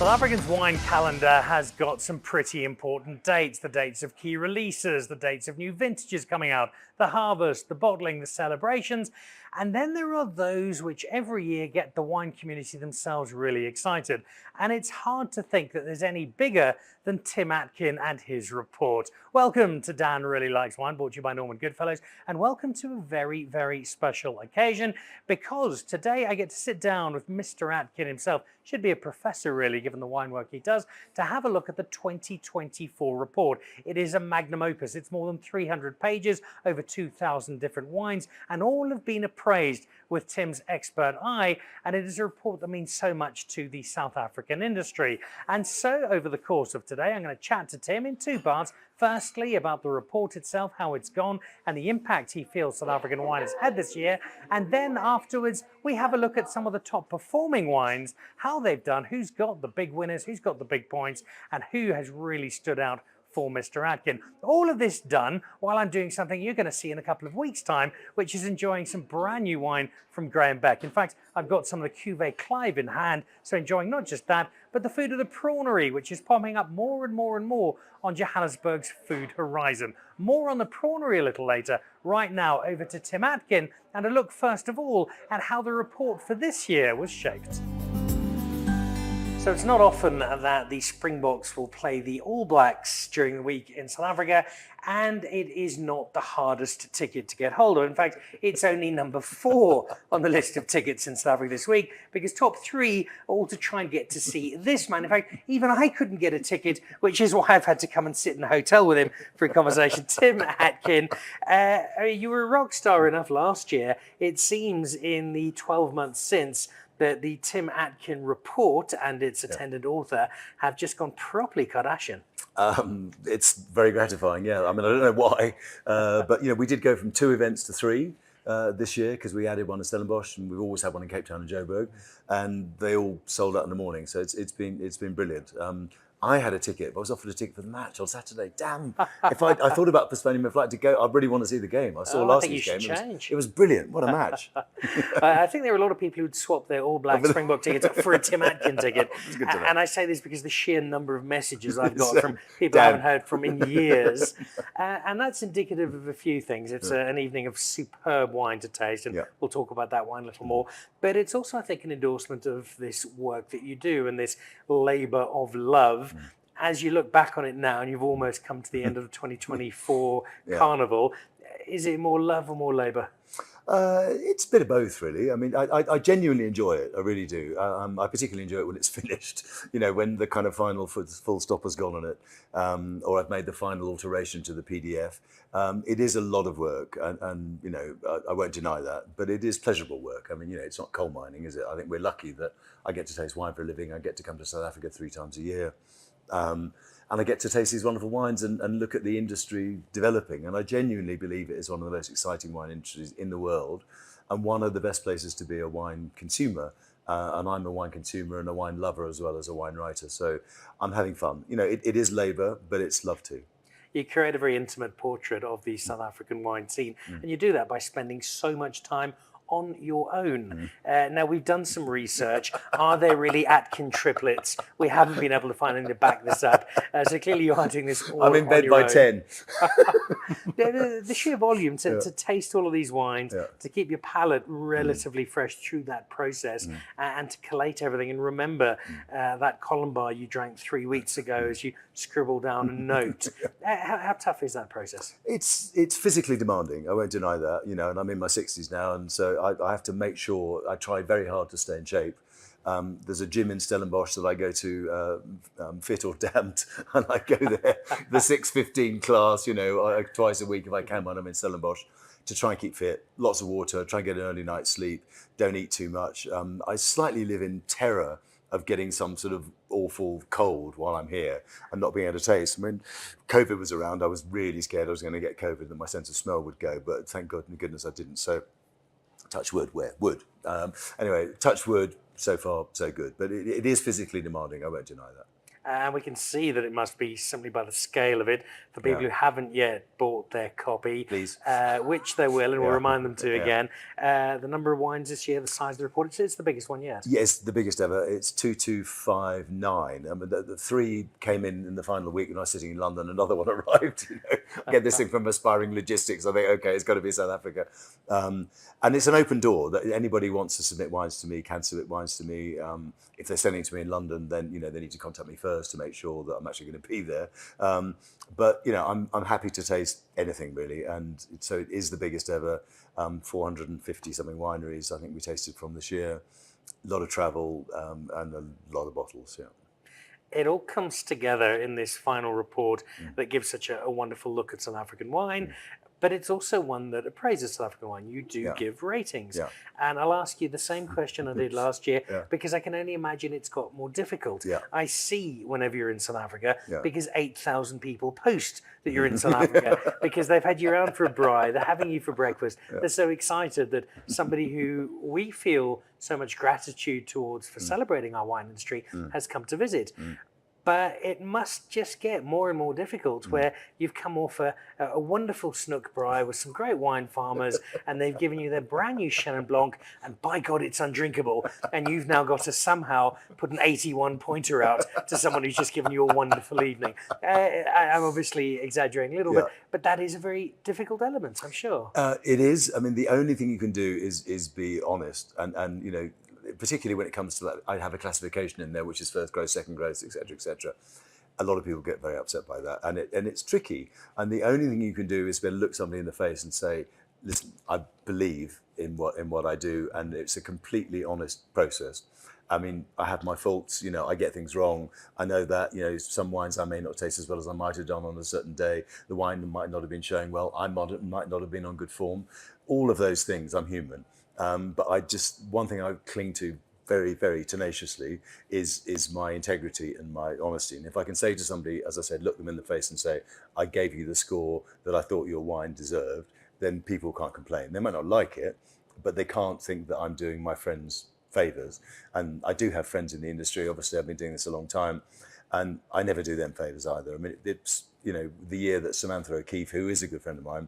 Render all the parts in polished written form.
South Africa's wine calendar has got some pretty important dates. The dates of key releases, the dates of new vintages coming out, the harvest, the bottling, the celebrations. And then there are those which every year get the wine community themselves really excited. And it's hard to think that there's any bigger than Tim Atkin and his report. Welcome to Dan Really Likes Wine, brought to you by Norman Goodfellows, and welcome to a very, very special occasion, because today I get to sit down with Mr. Atkin himself, should be a professor really, given the wine work he does, to have a look at the 2024 report. It is a magnum opus. It's more than 300 pages, over 2,000 different wines, and all have been appraised with Tim's expert eye, and it is a report that means so much to the South African industry. And so over the course of today, I'm going to chat to Tim in two parts. Firstly, about the report itself, how it's gone, and the impact he feels South African wine has had this year. And then afterwards, we have a look at some of the top performing wines, how they've done, who's got the big winners, who's got the big points, and who has really stood out for Mr. Atkin. All of this done while I'm doing something you're going to see in a couple of weeks' time, which is enjoying some brand new wine from Graham Beck. In fact, I've got some of the Cuvée Clive in hand, so enjoying not just that, but the food of the prawnery, which is popping up more and more and more on Johannesburg's food horizon. More on the prawnery a little later. Right now, over to Tim Atkin, and a look first of all at how the report for this year was shaped. So it's not often that the Springboks will play the All Blacks during the week in South Africa, and it is not the hardest ticket to get hold of. In fact, it's only number 4 on the list of tickets in South Africa this week, because top 3 are all to try and get to see this man. In fact, even I couldn't get a ticket, which is why I've had to come and sit in a hotel with him for a conversation. Tim Atkin, you were a rock star enough last year. It seems in the 12 months since that the Tim Atkin Report and its attendant author have just gone properly Kardashian. It's very gratifying, yeah. I mean, I don't know why, but we did go from 2 events to 3 this year, because we added one in Stellenbosch, and we've always had one in Cape Town and Joburg, and they all sold out in the morning. So it's been brilliant. I had a ticket, but I was offered a ticket for the match on Saturday. Damn! If I thought about postponing my flight to go, I really want to see the game. I saw last year's game. It was brilliant. What a match! I think there were a lot of people who'd swap their All Black Springbok tickets for a Tim Atkin ticket. And I say this because the sheer number of messages I've got from people I haven't heard from in years. And that's indicative of a few things. It's an evening of superb wine to taste, and we'll talk about that wine a little more. But it's also, I think, an endorsement of this work that you do and this labour of love. As you look back on it now, and you've almost come to the end of the 2024 carnival, is it more love or more labour? It's a bit of both, really. I mean, I genuinely enjoy it. I really do. I particularly enjoy it when it's finished. When the kind of final full stop has gone on it, or I've made the final alteration to the PDF. It is a lot of work, and I won't deny that. But it is pleasurable work. I mean, it's not coal mining, is it? I think we're lucky that I get to taste wine for a living. I get to come to South Africa 3 times a year. And I get to taste these wonderful wines and look at the industry developing. And I genuinely believe it is one of the most exciting wine industries in the world, and one of the best places to be a wine consumer. And I'm a wine consumer and a wine lover as well as a wine writer. So I'm having fun. It is labour, but it's love too. You create a very intimate portrait of the South African wine scene, and you do that by spending so much time on your own. Now, we've done some research. Are there really Atkin triplets? We haven't been able to find anything to back this up. So clearly you are doing this all I'm in bed by 10. The sheer volume to taste all of these wines, to keep your palate relatively fresh through that process, and to collate everything and remember that Columbar you drank 3 weeks ago as you scribble down a note. How tough is that process? It's physically demanding. I won't deny that. And I'm in my 60s now, and so I have to make sure I try very hard to stay in shape. There's a gym in Stellenbosch that I go to, Fit or Damned, and I go there, the 6:15 class, twice a week if I can when I'm in Stellenbosch, to try and keep fit. Lots of water, try and get an early night's sleep, don't eat too much. I slightly live in terror of getting some sort of awful cold while I'm here and not being able to taste. When COVID was around, I was really scared I was going to get COVID and my sense of smell would go, but thank God and goodness I didn't. So touch wood, wood. Anyway, touch wood, so far so good, but it is physically demanding, I won't deny that. And we can see that it must be simply by the scale of it. For people who haven't yet bought their copy, Please. Which they will, and we'll remind them to again. The number of wines this year, the size of the report, it's the biggest one yet. Yes, the biggest ever. It's 2259. I mean, the three came in the final week when I was sitting in London. Another one arrived. I get this thing from Aspiring Logistics. I think, okay, it's got to be South Africa. And it's an open door that anybody who wants to submit wines to me can submit wines to me. If they're sending to me in London, then they need to contact me first to make sure that I'm actually going to be there. But I'm happy to taste anything really, and so it is the biggest ever. 450 something wineries I think we tasted from this year. A lot of travel and a lot of bottles. Yeah. It all comes together in this final report that gives such a wonderful look at South African wine. But it's also one that appraises South African wine. You do give ratings. Yeah. And I'll ask you the same question I did last year, because I can only imagine it's got more difficult. Yeah. I see whenever you're in South Africa, because 8,000 people post that you're in South Africa, because they've had you around for a braai, they're having you for breakfast. They're so excited that somebody who we feel so much gratitude towards for celebrating our wine industry has come to visit. But it must just get more and more difficult where you've come off a wonderful snook braai with some great wine farmers and they've given you their brand new Chenin Blanc and by God, it's undrinkable. And you've now got to somehow put an 81 pointer out to someone who's just given you a wonderful evening. I'm obviously exaggerating a little bit, but that is a very difficult element, I'm sure. It is. I mean, the only thing you can do is be honest and particularly when it comes to that, I have a classification in there which is first growth, second growth, etc., etc. A lot of people get very upset by that, and it's tricky. And the only thing you can do is be able to look somebody in the face and say, "Listen, I believe in what I do, and it's a completely honest process." I mean, I have my faults. I get things wrong. I know that. Some wines I may not taste as well as I might have done on a certain day. The wine might not have been showing well. I might not have been on good form. All of those things. I'm human. But one thing I cling to very, very tenaciously is my integrity and my honesty. And if I can say to somebody, as I said, look them in the face and say, I gave you the score that I thought your wine deserved, then people can't complain. They might not like it, but they can't think that I'm doing my friends favours. And I do have friends in the industry. Obviously, I've been doing this a long time, and I never do them favours either. I mean, it's, the year that Samantha O'Keefe, who is a good friend of mine,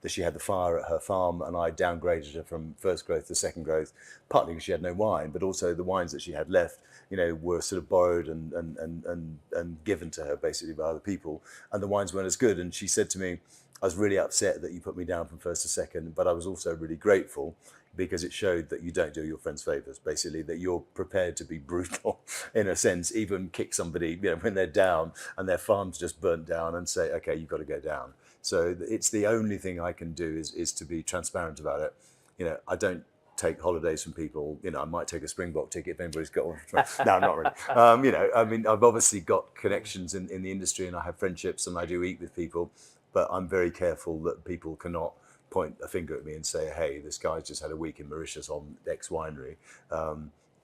that she had the fire at her farm and I downgraded her from first growth to second growth, partly because she had no wine, but also the wines that she had left, were sort of borrowed and given to her basically by other people, and the wines weren't as good. And she said to me, I was really upset that you put me down from first to second, but I was also really grateful because it showed that you don't do your friends favours, basically, that you're prepared to be brutal in a sense, even kick somebody, when they're down and their farm's just burnt down, and say, okay, you've got to go down. So it's the only thing I can do is to be transparent about it. I don't take holidays from people. I might take a Springbok ticket if anybody's got one. No, not really. I mean, I've obviously got connections in the industry and I have friendships and I do eat with people, but I'm very careful that people cannot point a finger at me and say, hey, this guy's just had a week in Mauritius on X winery.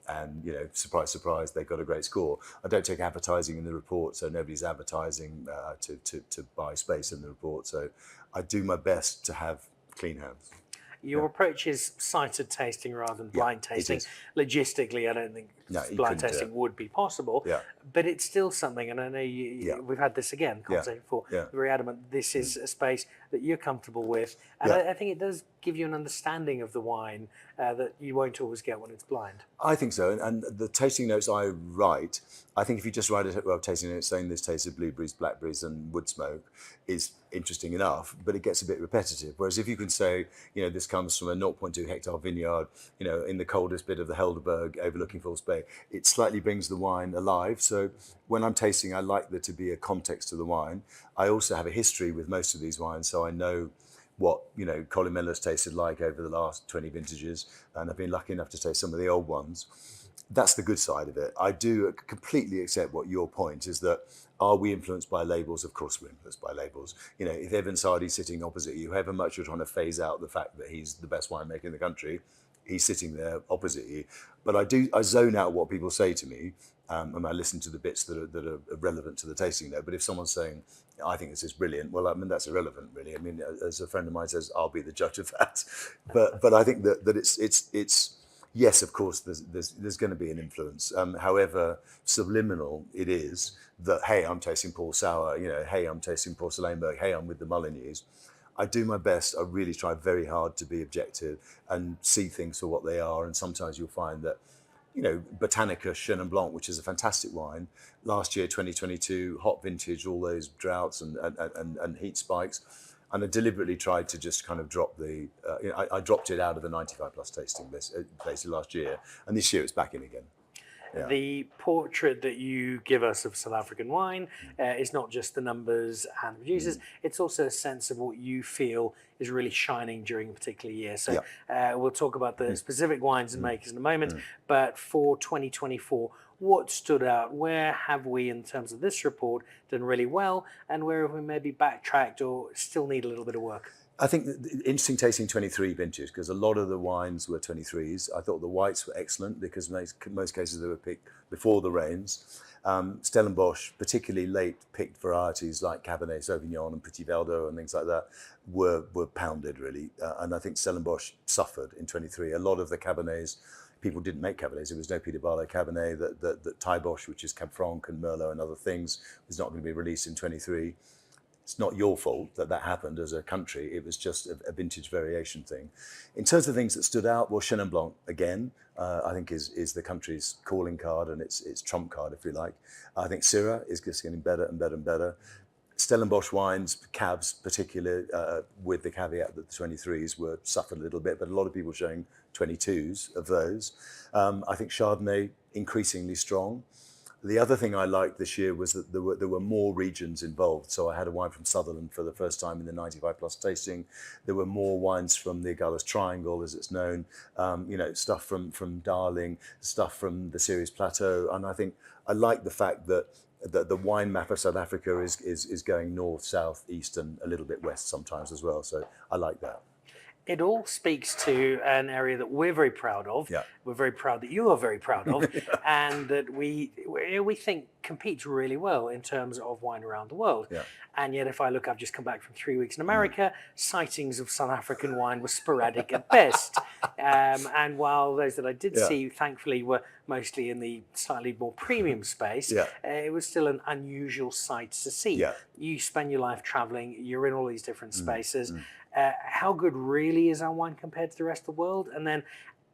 And surprise, surprise, they've got a great score. I don't take advertising in the report, so nobody's advertising to buy space in the report. So I do my best to have clean hands. Your approach is sighted tasting rather than blind tasting. Logistically, I don't think blind tasting would be possible, but it's still something, and I know we've had this conversation before, very adamant, this is a space that you're comfortable with, and I think it does give you an understanding of the wine that you won't always get when it's blind. I think so, and the tasting notes I write, I think if you just write a tasting note saying this tastes of blueberries, blackberries and wood smoke is interesting enough, but it gets a bit repetitive. Whereas if you can say, this comes from a 0.2 hectare vineyard, in the coldest bit of the Helderberg overlooking False Bay, it slightly brings the wine alive. So when I'm tasting, I like there to be a context to the wine. I also have a history with most of these wines, so I know what Colin Miller's tasted like over the last 20 vintages, and I've been lucky enough to taste some of the old ones. That's the good side of it. I do completely accept what your point is, that are we influenced by labels? Of course we're influenced by labels. If Evan Sardi's sitting opposite you, however much you're trying to phase out the fact that he's the best winemaker in the country, he's sitting there opposite you. But I zone out what people say to me, and I listen to the bits that are relevant to the tasting note. But if someone's saying, I think this is brilliant, well, I mean, that's irrelevant, really. I mean, as a friend of mine says, I'll be the judge of that. But I think that it's Yes, of course, there's going to be an influence. However subliminal it is that, hey, I'm tasting Paul Sauer, hey, I'm tasting Porcelainberg, hey, I'm with the Molyneux. I do my best. I really try very hard to be objective and see things for what they are. And sometimes you'll find that, Botanica Chenin Blanc, which is a fantastic wine, last year, 2022, hot vintage, all those droughts and heat spikes. And I deliberately tried to just kind of drop I dropped it out of the 95 plus tasting list basically last year. And this year it's back in again. Yeah. The portrait that you give us of South African wine is not just the numbers and the producers, it's also a sense of what you feel is really shining during a particular year. So we'll talk about the specific wines and makers in a moment, but for 2024, what stood out? Where have we, in terms of this report, done really well, and where have we maybe backtracked or still need a little bit of work? I think interesting tasting 23 vintage, because a lot of the wines were 23s. I thought the whites were excellent because most cases they were picked before the rains. Stellenbosch, particularly late picked varieties like Cabernet Sauvignon and Petit Verdot and things like that were pounded really. And I think Stellenbosch suffered in 23. A lot of the Cabernets, people didn't make Cabernets. There was no Peter Barlow Cabernet. That Thai-Bosch, which is Cab Franc and Merlot and other things, was not going to be released in 23. It's not your fault that happened as a country. It was just a vintage variation thing. In terms of things that stood out, well, Chenin Blanc, again, I think is the country's calling card and its trump card, if you like. I think Syrah is just getting better and better and better. Stellenbosch wines, cabs particularly, with the caveat that the 23s were suffered a little bit, but a lot of people showing 22s of those. I think Chardonnay, increasingly strong. The other thing I liked this year was that there were more regions involved. So I had a wine from Sutherland for the first time in the 95 plus tasting. There were more wines from the Agulhas Triangle, as it's known, stuff from Darling, stuff from the Ceres Plateau. And I think I like the fact that the wine map of South Africa is going north, south, east, and a little bit west sometimes as well. So I like that. It all speaks to an area that we're very proud of. Yeah. We're very proud that you are very proud of, and that we think competes really well in terms of wine around the world. Yeah. And yet, if I look, I've just come back from 3 weeks in America. Sightings of South African wine were sporadic at best. And while those that I did see, thankfully, were mostly in the slightly more premium space, it was still an unusual sight to see. Yeah. You spend your life traveling. You're in all these different spaces. How good really is our wine compared to the rest of the world? And then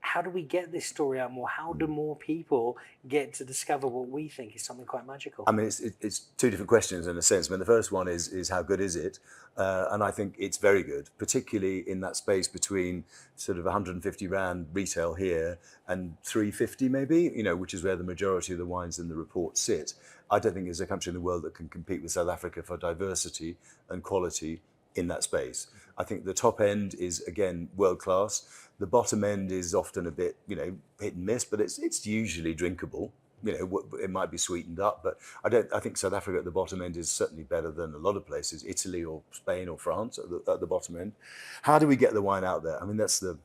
how do we get this story out more? How do more people get to discover what we think is something quite magical? I mean, it's two different questions in a sense. I mean, the first one is how good is it? And I think it's very good, particularly in that space between sort of 150 Rand retail here and 350 maybe, which is where the majority of the wines in the report sit. I don't think there's a country in the world that can compete with South Africa for diversity and quality in that space. I think the top end is, again, world class. The bottom end is often a bit, hit and miss, but it's usually drinkable. It might be sweetened up, but I think South Africa at the bottom end is certainly better than a lot of places, Italy or Spain or France at the bottom end. How do we get the wine out there? I mean, that's the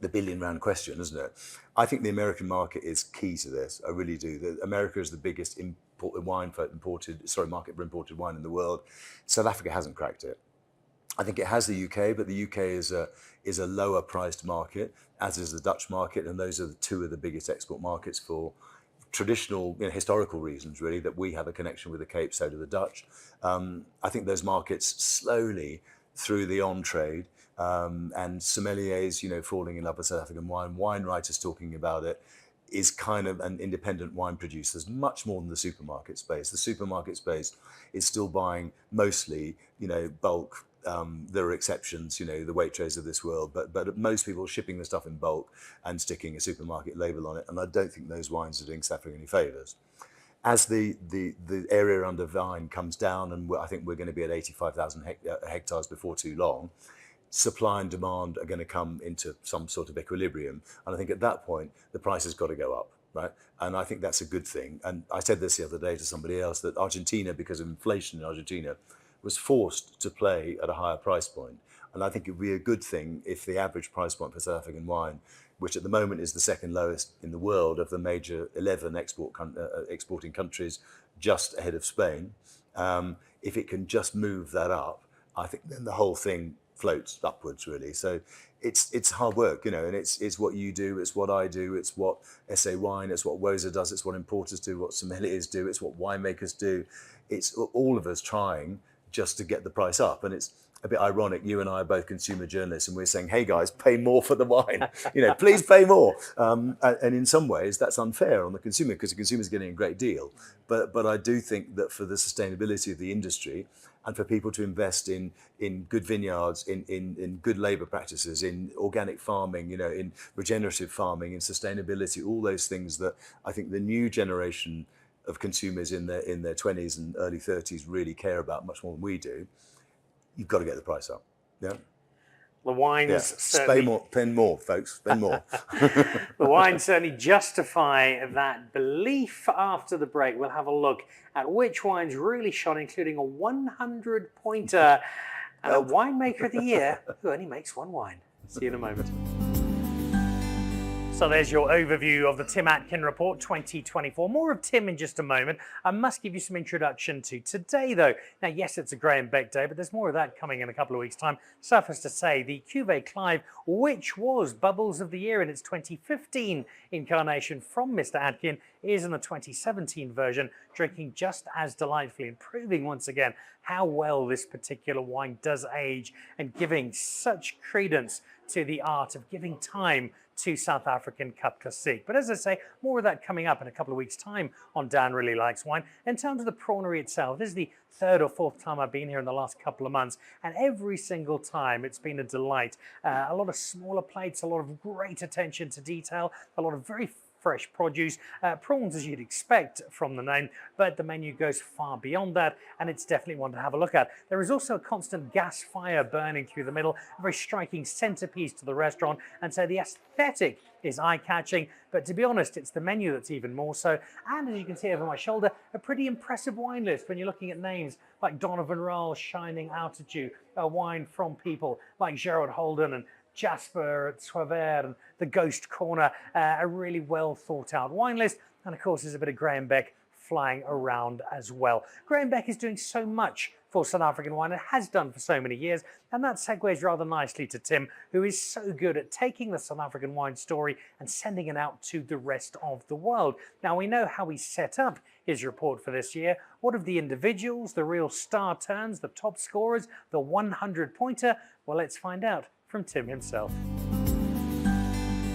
billion rand question, isn't it? I think the American market is key to this. I really do. America is the biggest market for imported wine in the world. South Africa hasn't cracked it. I think it has the UK, but the UK is a lower priced market, as is the Dutch market, and those are two of the biggest export markets for traditional, historical reasons, really, that we have a connection with the Cape, so do the Dutch. I think those markets slowly, through the on-trade, and sommeliers, falling in love with South African wine writers talking about it, is kind of an independent wine producers, much more than the supermarket space. The supermarket space is still buying mostly, bulk. There are exceptions, the Waitrose of this world, but most people are shipping the stuff in bulk and sticking a supermarket label on it. And I don't think those wines are doing South Africa any favours. As the area under vine comes down, and I think we're going to be at 85,000 hectares before too long, supply and demand are going to come into some sort of equilibrium. And I think at that point, the price has got to go up, right? And I think that's a good thing. And I said this the other day to somebody else, that Argentina, because of inflation in Argentina, was forced to play at a higher price point. And I think it would be a good thing if the average price point for South African wine, which at the moment is the second lowest in the world of the major 11 exporting countries, just ahead of Spain, if it can just move that up, I think then the whole thing floats upwards, really. So it's hard work, you know, and it's what you do, it's what I do, it's what SA Wine, it's what Woza does, it's what importers do, what sommeliers do, it's what winemakers do. It's all of us trying just to get the price up. And it's a bit ironic. You and I are both consumer journalists, and we're saying, "Hey guys, pay more for the wine. You know, please pay more." And in some ways, that's unfair on the consumer because the consumer's getting a great deal. But I do think that for the sustainability of the industry, and for people to invest in good vineyards, in good labour practices, in organic farming, you know, in regenerative farming, in sustainability, all those things that I think the new generation of consumers in their 20s and early 30s really care about much more than we do. You've got to get the price up. Yeah. The wines certainly... Spend more, folks. Spend more. The wines certainly justify that belief. After the break, we'll have a look at which wines really shone, including a 100-pointer and a winemaker of the year who only makes one wine. See you in a moment. So there's your overview of the Tim Atkin Report 2024. More of Tim in just a moment. I must give you some introduction to today, though. Now, yes, it's a Graham Beck day, but there's more of that coming in a couple of weeks' time. Suffice to say, the Cuvée Clive, which was Bubbles of the Year in its 2015 incarnation from Mr. Atkin, is in the 2017 version, drinking just as delightfully and proving once again how well this particular wine does age and giving such credence to the art of giving time to South African Cup Classique. But as I say, more of that coming up in a couple of weeks' time on Dan Really Likes Wine. In terms of the prawery itself, this is the third or fourth time I've been here in the last couple of months, and every single time it's been a delight. A lot of smaller plates, a lot of great attention to detail, a lot of very fresh produce, prawns as you'd expect from the name, but the menu goes far beyond that, and it's definitely one to have a look at. There is also a constant gas fire burning through the middle, a very striking centerpiece to the restaurant, and so the aesthetic is eye-catching, but to be honest, it's the menu that's even more so. And as you can see over my shoulder, a pretty impressive wine list when you're looking at names like Donovan Rowell shining out at you, a wine from people like Gerald Holden and Jasper at Soivert and the Ghost Corner, a really well thought out wine list. And of course, there's a bit of Graham Beck flying around as well. Graham Beck is doing so much for South African wine and has done for so many years. And that segues rather nicely to Tim, who is so good at taking the South African wine story and sending it out to the rest of the world. Now, we know how he set up his report for this year. What of the individuals, the real star turns, the top scorers, the 100-pointer? Well, let's find out from Tim himself.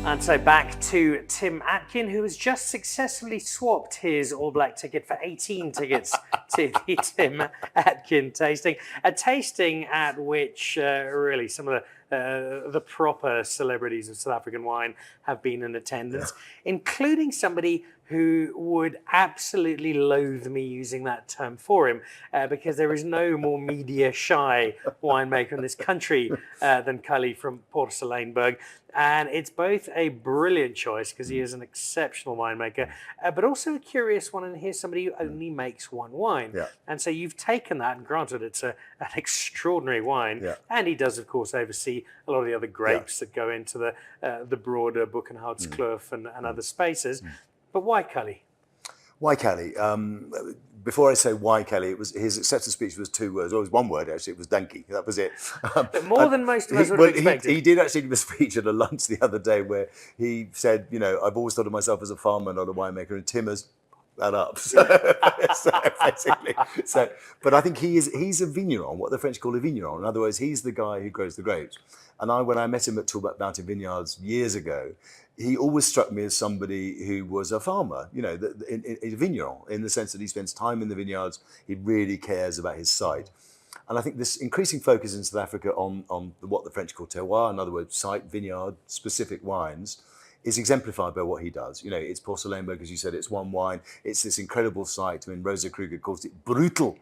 And so back to Tim Atkin, who has just successfully swapped his All Black ticket for 18 tickets to the Tim Atkin tasting. A tasting at which really some of the proper celebrities of South African wine have been in attendance, including somebody who would absolutely loathe me using that term for him, because there is no more media-shy winemaker in this country than Cully from Porselenburg. And it's both a brilliant choice because he is an exceptional winemaker, but also a curious one. And here's somebody who only makes one wine. Yeah. And so you've taken that, and granted it's an extraordinary wine. Yeah. And he does, of course, oversee a lot of the other grapes that go into the broader Buchenholzkloof and other spaces. But why Cully? Why Cully? Before I say why Cully, it was his acceptance speech was 2 words. Well, it was 1 word actually. It was donkey. That was it. But more than most of us would have expected. He did actually give a speech at a lunch the other day where he said, "You know, I've always thought of myself as a farmer, not a winemaker," and Tim has that up. So basically, but I think he's a vigneron, what the French call a vigneron. In other words, he's the guy who grows the grapes. And when I met him at Talbot Mountain Vineyards years ago, he always struck me as somebody who was a farmer, you know, a vigneron, in the sense that he spends time in the vineyards, he really cares about his site. And I think this increasing focus in South Africa on what the French call terroir, in other words, site, vineyard, specific wines, is exemplified by what he does. You know, it's Porselenburg, as you said, it's one wine, it's this incredible site. I mean, Rosa Kruger calls it brutal.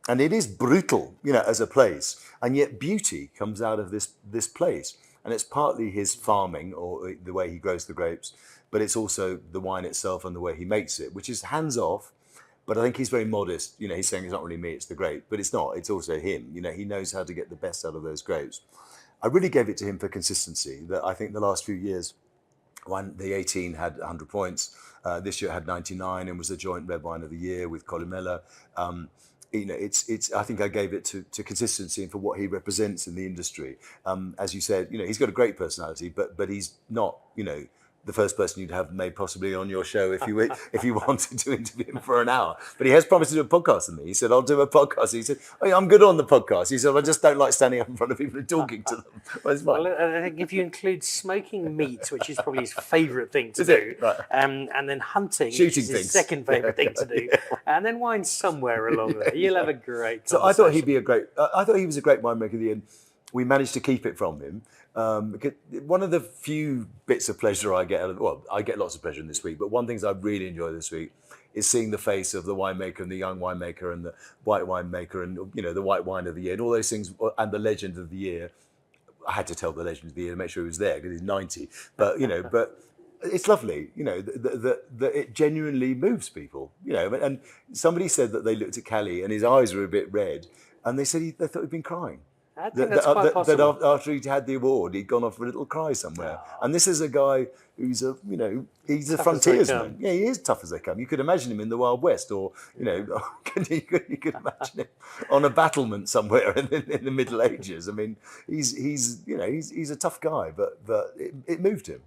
And it is brutal, you know, as a place. And yet beauty comes out of this place. And it's partly his farming or the way he grows the grapes, but it's also the wine itself and the way he makes it, which is hands off. But I think he's very modest. You know, he's saying it's not really me, it's the grape, but it's not. It's also him. You know, he knows how to get the best out of those grapes. I really gave it to him for consistency. That I think the last few years, The 18 had 100 points. This year it had 99 and was the joint red wine of the year with Columella. I think I gave it to consistency and for what he represents in the industry. As you said, he's got a great personality, but he's not, the first person you'd have made possibly on your show if you wanted to interview him for an hour. But he has promised to do a podcast with me. He said, I'll do a podcast. He said, oh, yeah, I'm good on the podcast. He said, I just don't like standing up in front of people and talking to them. Well, it's fine. Well, I think if you include smoking meat, which is probably his favourite thing to Is do, it? Right. And then hunting, Shooting which is his things. second favourite thing to do, and then wine somewhere along there, you'll have a great So conversation. I thought he was a great winemaker at the end. We managed to keep it from him. Because one of the few bits of pleasure I get I get lots of pleasure in this week, but one of the things I really enjoy this week is seeing the face of the winemaker and the young winemaker and the white winemaker and, the white wine of the year and all those things and the legend of the year. I had to tell the legend of the year to make sure he was there because he's 90. But, but it's lovely, that it genuinely moves people, and somebody said that they looked at Callie and his eyes were a bit red and they said they thought he'd been crying. I think that's quite possible. That after he'd had the award, he'd gone off for a little cry somewhere. And this is a guy who's he's a frontiersman. Yeah, he is tough as they come. You could imagine him in the Wild West, or you could imagine him on a battlement somewhere in the Middle Ages. I mean, he's a tough guy, but it moved him.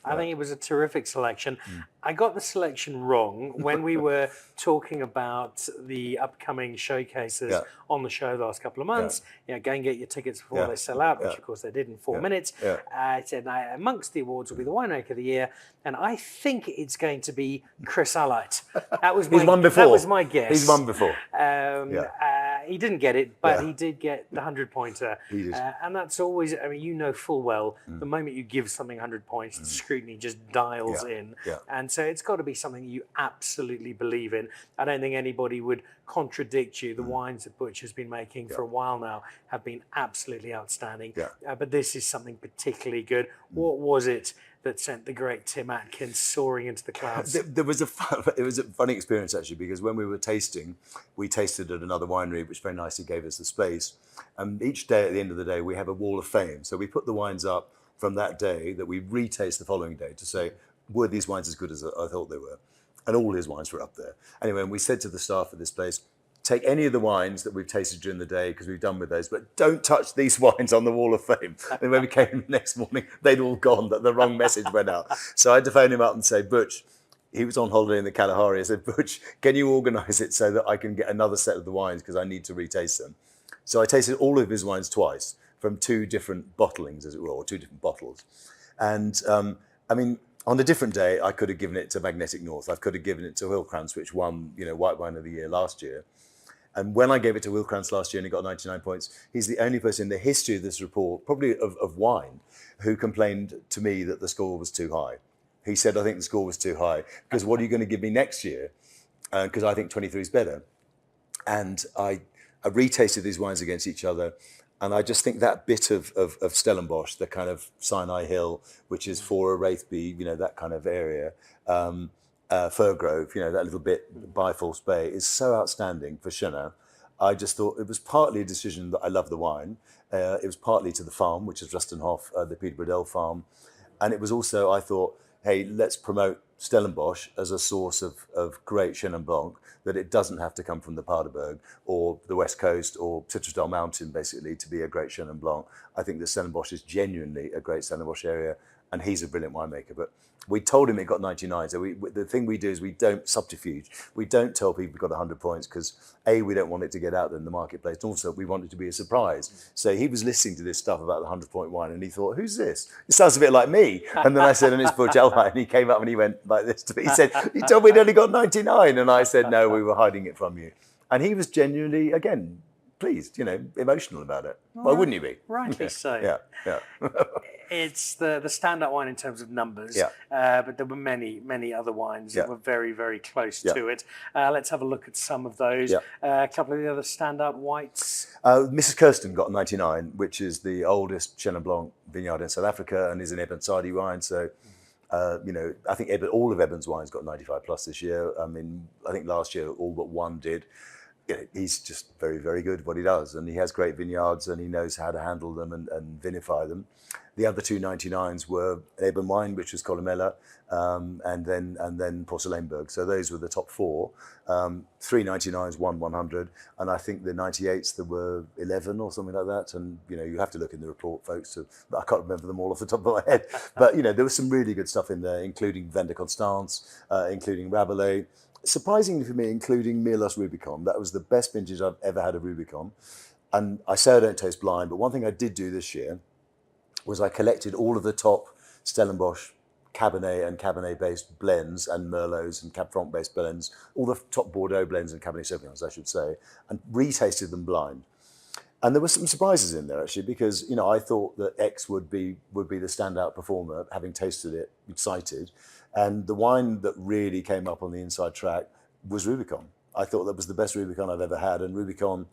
I think it was a terrific selection. I got the selection wrong when we were talking about the upcoming showcases on the show the last couple of months. Go and get your tickets before they sell out, which of course they did in 4 minutes. I said amongst the awards will be the winemaker of the year, and I think it's going to be Chris Alheit. That was He's won before. That was my guess. He's won before. He didn't get it, but he did get the 100-pointer. He did. And that's always, full well, the moment you give something 100 points, the scrutiny just dials in. And so it's got to be something you absolutely believe in. I don't think anybody would contradict you. The wines that Butch has been making for a while now have been absolutely outstanding. But this is something particularly good. What was it that sent the great Tim Atkin soaring into the clouds? It was a funny experience actually, because when we were tasting, we tasted at another winery, which very nicely gave us the space. And each day, at the end of the day, we have a wall of fame. So we put the wines up from that day that we retaste the following day to say, were these wines as good as I thought they were? And all his wines were up there. Anyway, and we said to the staff at this place, take any of the wines that we've tasted during the day, because we've done with those, but don't touch these wines on the wall of fame. And when we came in the next morning, they'd all gone, that the wrong message went out. So I had to phone him up and say, Butch, he was on holiday in the Kalahari. I said, Butch, can you organise it so that I can get another set of the wines because I need to retaste them? So I tasted all of his wines twice from 2 different bottlings, as it were, or 2 different bottles. And on a different day, I could have given it to Magnetic North. I could have given it to Hillkrantz, which won, White Wine of the Year last year. And when I gave it to Hillkrantz last year and he got 99 points, he's the only person in the history of this report, probably of wine, who complained to me that the score was too high. He said, I think the score was too high, because what are you going to give me next year? Because I think 23 is better. And I retasted these wines against each other. And I just think that bit of Stellenbosch, the kind of Sinai Hill, which is for a Wraithby, that kind of area, Fir Grove, that little bit by False Bay, is so outstanding for Chenin. I just thought it was partly a decision that I love the wine. It was partly to the farm, which is Rustenhof, the Peter Bradell farm. And it was also, I thought, hey, let's promote Stellenbosch as a source of great Chenin Blanc, that it doesn't have to come from the Paardenberg or the West Coast or Citrusdal Mountain, basically, to be a great Chenin Blanc. I think that Stellenbosch is genuinely a great Stellenbosch area, and he's a brilliant winemaker. But we told him it got 99, so the thing we do is we don't subterfuge. We don't tell people we got 100 points because, A, we don't want it to get out there in the marketplace, and also we want it to be a surprise. So he was listening to this stuff about the 100-point wine, and he thought, who's this? It sounds a bit like me. And then I said, and it's Butch Alheit, and he came up and he went like this to me. He said, you told me we'd only got 99. And I said, no, we were hiding it from you. And he was genuinely, again, pleased, emotional about it. Why wouldn't you be? Rightly so. Yeah. It's the standout wine in terms of numbers, but there were many other wines that were very, very close to it. Let's have a look at some of those. A couple of the other standout whites. Mrs. Kirsten got 99, which is the oldest Chenin Blanc vineyard in South Africa and is an Eben Sadi wine. So, I think all of Eben's wines got 95 plus this year. I think last year all but one did. he's just very, very good at what he does, and he has great vineyards, and he knows how to handle them and vinify them. The other two 99s were Eben Wine, which was Columella, and then Porcelenberg. So those were the top four. Three 99s, one 100, and I think the 98s there were 11 or something like that. And you have to look in the report, folks. I can't remember them all off the top of my head, but there was some really good stuff in there, including Vin de Constance, including Rabelais. Surprisingly for me, including Mirlos Rubicon. That was the best vintage I've ever had of Rubicon. And I say I don't taste blind, but one thing I did do this year was I collected all of the top Stellenbosch Cabernet and Cabernet-based blends and Merlots and Cab Franc-based blends, all the top Bordeaux blends and Cabernet Sauvignons, I should say, and retasted them blind. And there were some surprises in there, actually, because I thought that X would be the standout performer, having tasted it, excited. And the wine that really came up on the inside track was Rubicon. I thought that was the best Rubicon I've ever had, and Rubicon,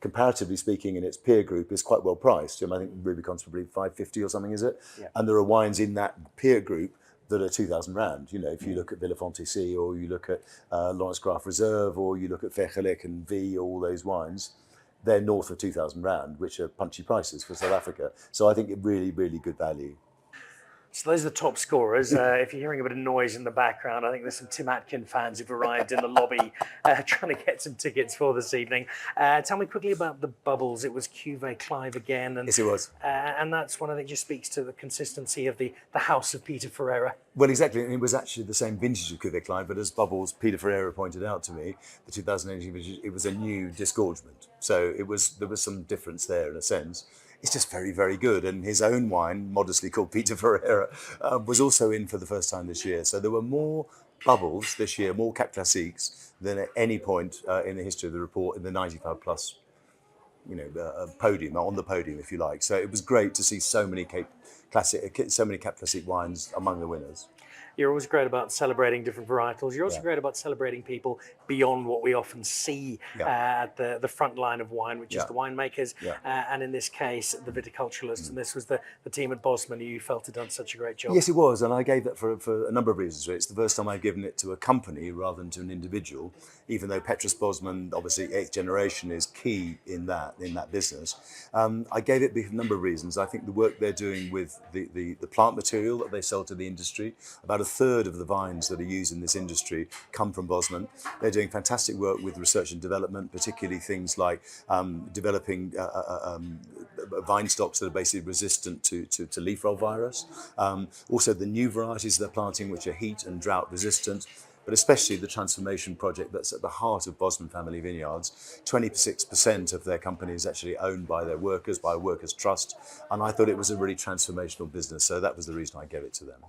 comparatively speaking, in its peer group, is quite well priced. I think Rubicon's probably 550 or something, is it? Yeah. And there are wines in that peer group that are 2,000 rand. If you look at Villefonte C, or you look at Lawrence Graf Reserve, or you look at Vergelek and V, all those wines, they're north of 2,000 rand, which are punchy prices for South Africa. So I think it really, really good value. So those are the top scorers. If you're hearing a bit of noise in the background, I think there's some Tim Atkin fans who've arrived in the lobby trying to get some tickets for this evening. Tell me quickly about the bubbles. It was Cuvée Clive again. And, yes, it was. And that's one I think just speaks to the consistency of the house of Peter Ferreira. Well, exactly. And it was actually the same vintage of Cuvée Clive, but as Bubbles, Peter Ferreira pointed out to me, the 2018 vintage, it was a new disgorgement. So there was some difference there in a sense. It's just very, very good. And his own wine, modestly called Peter Ferreira, was also in for the first time this year. So there were more bubbles this year, more Cap Classiques than at any point in the history of the report in the 95 plus, podium, on the podium, if you like. So it was great to see so many Cap Classique wines among the winners. You're always great about celebrating different varietals. You're also great about celebrating people beyond what we often see at the front line of wine, which is the winemakers, and in this case, the viticulturalists. And this was the team at Bosman who you felt had done such a great job. Yes, it was, and I gave that for a number of reasons. It's the first time I've given it to a company rather than to an individual, even though Petrus Bosman, obviously 8th generation, is key in that business. I gave it for a number of reasons. I think the work they're doing with the plant material that they sell to the industry, about a third of the vines that are used in this industry come from Bosman. They're doing fantastic work with research and development, particularly things like developing vine stocks that are basically resistant to leaf roll virus. Also the new varieties they're planting, which are heat and drought resistant, but especially the transformation project that's at the heart of Bosman Family Vineyards. 26% of their company is actually owned by their workers, by a workers' trust, and I thought it was a really transformational business, so that was the reason I gave it to them.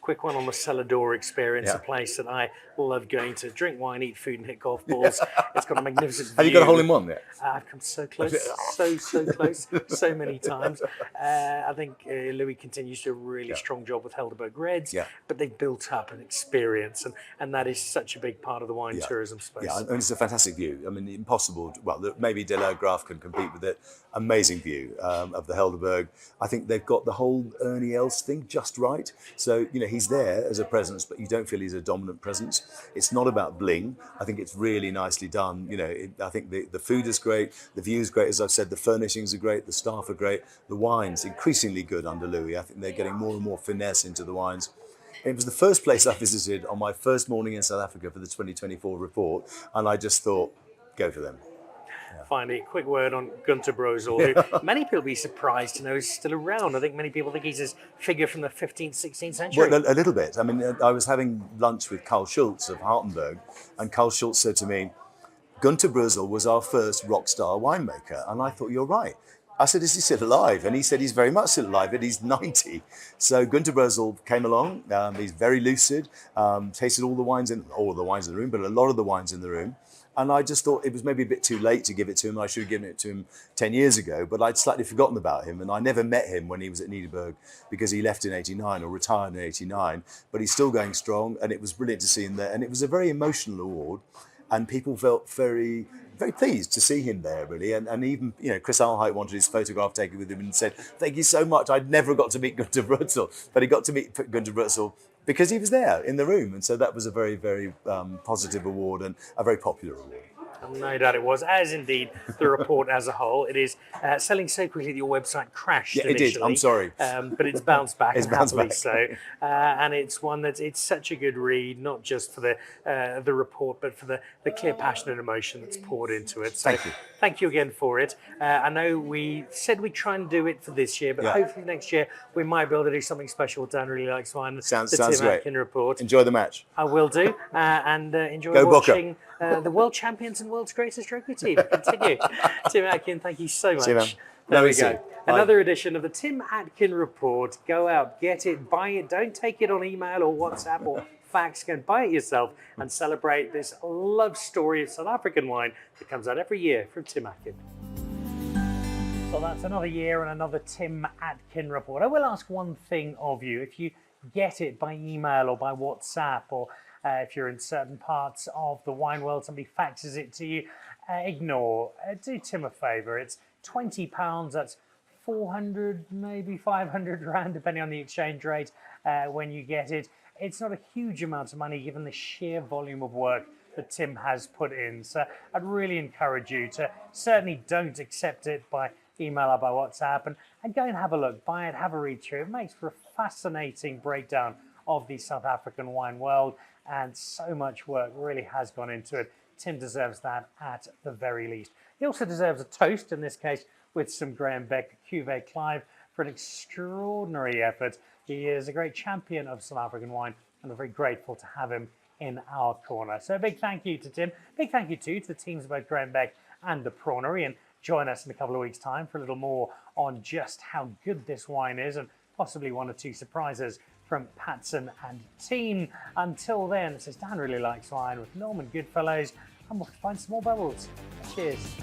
Quick one on the Cellar Door experience, a place that I love going to drink wine, eat food and hit golf balls. It's got a magnificent view. Have you got a hole in one yet? I've come so close, so close, so many times. I think Louis continues to do a really strong job with Helderberg Reds, but they've built up an experience, and that is such a big part of the wine tourism space. Yeah, and it's a fantastic view. I mean, impossible. Well, maybe De La Graaf can compete with it. Amazing view of the Helderberg. I think they've got the whole Ernie Els thing just right. So, he's there as a presence, but you don't feel he's a dominant presence. It's not about bling. I think it's really nicely done. I think the food is great, the view is great, as I've said, the furnishings are great, the staff are great, the wine's increasingly good under Louis. I think they're getting more and more finesse into the wines. It was the first place I visited on my first morning in South Africa for the 2024 report, and I just thought, go for them. Finally, a quick word on Gunter Brosel, who many people will be surprised to know is still around. I think many people think he's a figure from the 15th, 16th century. Well, a little bit. I mean, I was having lunch with Karl Schultz of Hartenberg, and Karl Schultz said to me, Gunter Brosel was our first rock star winemaker. And I thought, you're right. I said, is he still alive? And he said, he's very much still alive, and he's 90. So Gunter Brosel came along. He's very lucid, tasted all the wines in the room, but a lot of the wines in the room. And I just thought it was maybe a bit too late to give it to him. I should have given it to him 10 years ago, but I'd slightly forgotten about him. And I never met him when he was at Niederberg because he left in 89 or retired in 89, but he's still going strong. And it was brilliant to see him there. And it was a very emotional award. And people felt very, very pleased to see him there, really. And even, Chris Alheit wanted his photograph taken with him and said, thank you so much. I'd never got to meet Gunter Brosel, but he got to meet Gunter Brosel because he was there in the room. And so that was a very, very positive award and a very popular award. No doubt it was, as indeed the report as a whole. It is selling so quickly that your website crashed Yeah, it initially. did. I'm sorry. But it's bounced back, It's and bounced happily back. so. And it's one it's such a good read, not just for the report, but for the clear passion and emotion that's poured into it. So Thank you. thank you again for it. I know we said we'd try and do it for this year, but Yeah. hopefully next year we might be able to do something special with Dan Really Likes Wine, Sounds the Tim great. Atkin Report. Enjoy the match. I will do, and enjoy Go Boca. watching the world champions and world's greatest rugby team continue. Tim Atkin, thank you so much. See you, man. There Lovely we to see go. you. Bye. Another edition of the Tim Atkin Report. Go out, get it, buy it. Don't take it on email or WhatsApp or fax. Go and buy it yourself and celebrate this love story of South African wine that comes out every year from Tim Atkin. So that's another year and another Tim Atkin Report. I will ask one thing of you. If you get it by email or by WhatsApp, or if you're in certain parts of the wine world, somebody faxes it to you, ignore. Do Tim a favour. It's £20. That's 400, maybe 500 rand, depending on the exchange rate when you get it. It's not a huge amount of money given the sheer volume of work that Tim has put in. So I'd really encourage you to certainly don't accept it by email or by WhatsApp, and go and have a look, buy it, have a read through. It makes for a fascinating breakdown of the South African wine world, and so much work really has gone into it. Tim deserves that at the very least. He also deserves a toast, in this case with some Graham Beck Cuvée Clive, for an extraordinary effort. He is a great champion of South African wine, and we're very grateful to have him in our corner. So a big thank you to Tim. Big thank you too to the teams of both Graham Beck and the Prawnery, and join us in a couple of weeks' time for a little more on just how good this wine is, and possibly one or two surprises from Patson and team. Until then, this is Dan Really Likes Wine with Norman Goodfellows, and we'll find some more bubbles. Cheers.